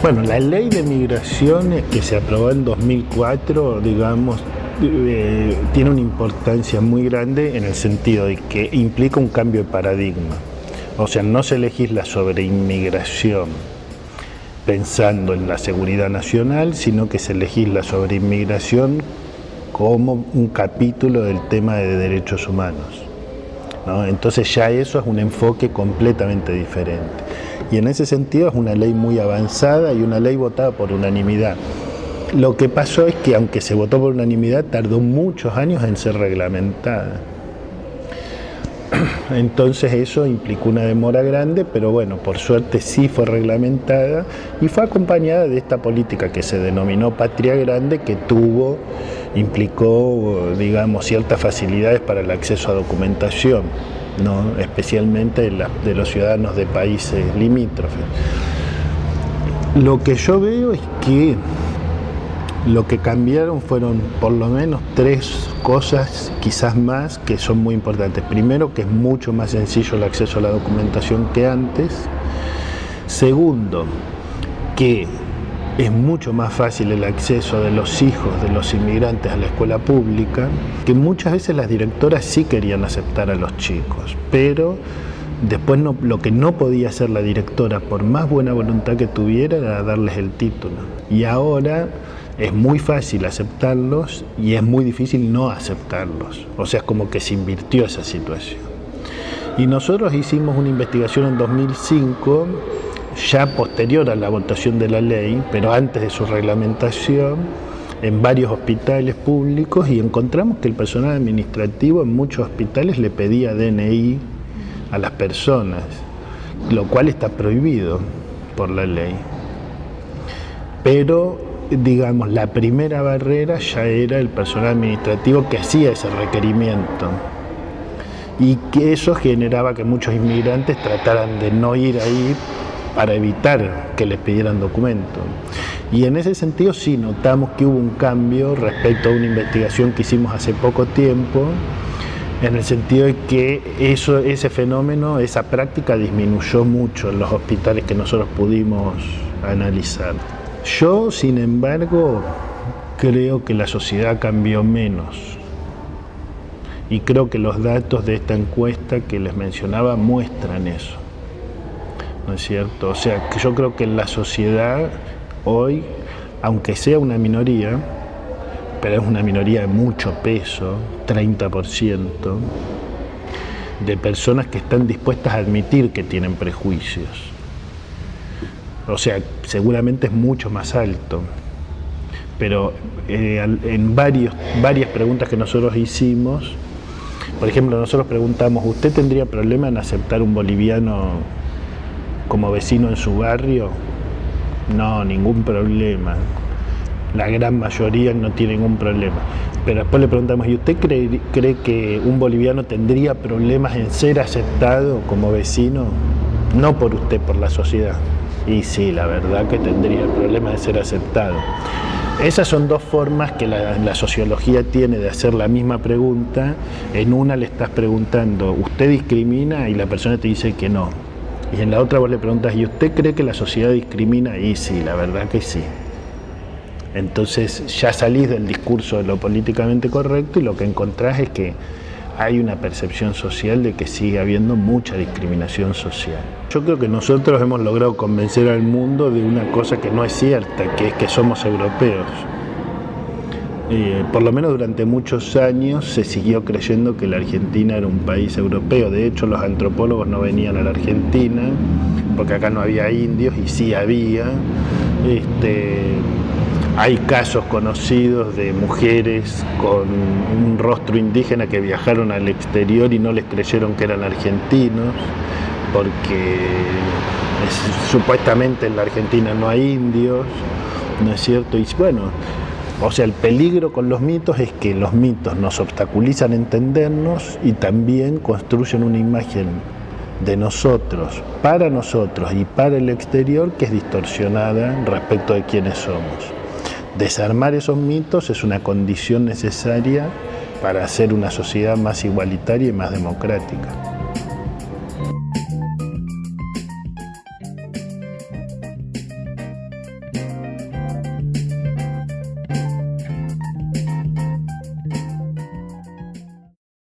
Bueno, la ley de migraciones que se aprobó en 2004, digamos, tiene una importancia muy grande en el sentido de que implica un cambio de paradigma. O sea, no se legisla sobre inmigración pensando en la seguridad nacional, sino que se legisla sobre inmigración como un capítulo del tema de derechos humanos, ¿no? Entonces ya eso es un enfoque completamente diferente. Y en ese sentido es una ley muy avanzada y una ley votada por unanimidad. Lo que pasó es que aunque se votó por unanimidad, tardó muchos años en ser reglamentada. Entonces eso implicó una demora grande, pero bueno, por suerte sí fue reglamentada y fue acompañada de esta política que se denominó Patria Grande, que implicó, digamos, ciertas facilidades para el acceso a documentación, ¿no? Especialmente de los ciudadanos de países limítrofes. Lo que yo veo es que lo que cambiaron fueron por lo menos 3 cosas, quizás más, que son muy importantes. Primero, que es mucho más sencillo el acceso a la documentación que antes. Segundo, que es mucho más fácil el acceso de los hijos de los inmigrantes a la escuela pública, que muchas veces las directoras sí querían aceptar a los chicos, pero después lo que no podía hacer la directora, por más buena voluntad que tuviera, era darles el título. Y ahora es muy fácil aceptarlos y es muy difícil no aceptarlos. O sea, es como que se invirtió esa situación. Y nosotros hicimos una investigación en 2005, ya posterior a la votación de la ley, pero antes de su reglamentación, en varios hospitales públicos, y encontramos que el personal administrativo en muchos hospitales le pedía DNI a las personas, lo cual está prohibido por la ley. Pero digamos, la primera barrera ya era el personal administrativo que hacía ese requerimiento, y que eso generaba que muchos inmigrantes trataran de no ir ahí para evitar que les pidieran documentos. Y en ese sentido sí notamos que hubo un cambio respecto a una investigación que hicimos hace poco tiempo, en el sentido de que ese fenómeno, esa práctica disminuyó mucho en los hospitales que nosotros pudimos analizar. Yo, sin embargo, creo que la sociedad cambió menos, y creo que los datos de esta encuesta que les mencionaba muestran eso, ¿no es cierto? O sea, que yo creo que la sociedad hoy, aunque sea una minoría, pero es una minoría de mucho peso, 30%, de personas que están dispuestas a admitir que tienen prejuicios. O sea, seguramente es mucho más alto, pero en varias preguntas que nosotros hicimos, por ejemplo, nosotros preguntamos, ¿usted tendría problema en aceptar un boliviano como vecino en su barrio? No, ningún problema. La gran mayoría no tiene ningún problema. Pero después le preguntamos, ¿y usted cree que un boliviano tendría problemas en ser aceptado como vecino? No por usted, por la sociedad. Y sí, la verdad que tendría el problema de ser aceptado. Esas son 2 formas que la sociología tiene de hacer la misma pregunta. En una le estás preguntando, ¿usted discrimina? Y la persona te dice que no. Y en la otra vos le preguntas, ¿y usted cree que la sociedad discrimina? Y sí, la verdad que sí. Entonces ya salís del discurso de lo políticamente correcto y lo que encontrás es que hay una percepción social de que sigue habiendo mucha discriminación social. Yo creo que nosotros hemos logrado convencer al mundo de una cosa que no es cierta, que es que somos europeos. Por lo menos durante muchos años se siguió creyendo que la Argentina era un país europeo. De hecho, los antropólogos no venían a la Argentina porque acá no había indios, y sí había. Hay casos conocidos de mujeres con un rostro indígena que viajaron al exterior y no les creyeron que eran argentinos, porque supuestamente en la Argentina no hay indios, ¿no es cierto? Y bueno, o sea, el peligro con los mitos es que los mitos nos obstaculizan entendernos y también construyen una imagen de nosotros y para el exterior que es distorsionada respecto de quiénes somos. Desarmar esos mitos es una condición necesaria para hacer una sociedad más igualitaria y más democrática.